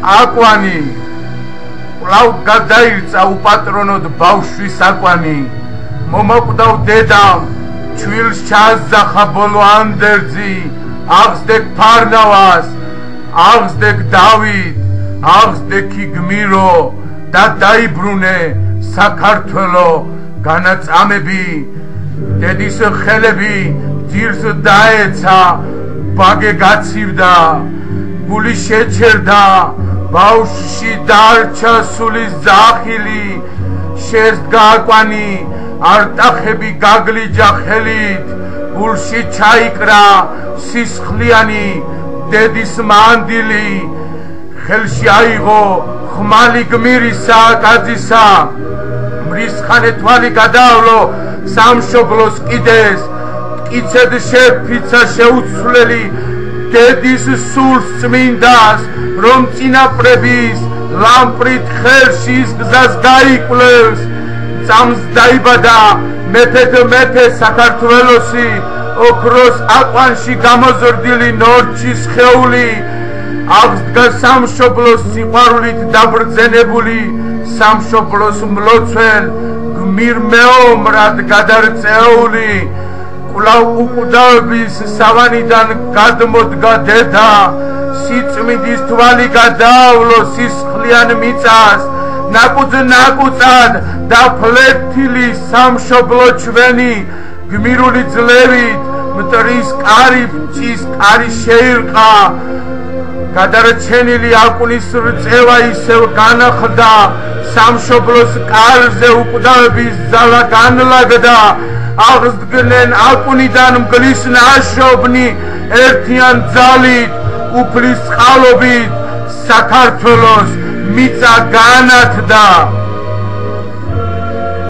აკვანი კვლავ გადაირწა უპატრონოდ ბავშვის აკვანი მომაკვდავ დედამ ჩვილს ჩაასძახა ბოლო ანდერძი აღსდეკ ფარნავას აღსდეკ დავით აღსდექი გმირო და დაიბრუნე საქართველო განაწამები დედის ხელები ძირს დაეცა ბაგე გაცივდა გული შეჩერდა ბავშვში დარჩა სულის ზახილი შესდგა აკვანი არტახები გაგლიჯა ხელით გულში ჩაიკრა სისხლიანი დედის მანდილი ხელში აიღო ხმალი გმირისა კაცისა მრისხანე თვალი გადავლო სამშობლოს კიდეს მტკიცედ შეფიცა შეუცვლელი დედის სულს წმინდას რომ წინაპრების ლამპრით ხელში ის გზას გაიკვლევს წამს დაიბადა მეფე საქართველოსი ოქროს აკვანში გამოზრდილი ნორჩის ხეული აღსდგა სამშობლოს სიყვარულით დაბრძენებული სამშობლოს მლოცველ გმირ მეომრად გადარწეული კვლავ უკვდავების სავანიდან გადმოდგა დედა სიწმინდის თვალი გადავლო სისხლიან მიწას ნაკუწად და ფლეთილი სამშობლო ჩვენი გმირული ძლევით მტრის კარი ფჭის კარი შეირყა გადარჩენილი აკვნის რწევა ისევ განახლდა სამშობლოს კარზე უკვდავების ძალა განლაგდა აღსდგნენ აკვნიდან მგლის ნაშოვნი ერთიან ძალით უფლის წყალობით საქართველოს მიწა განათდა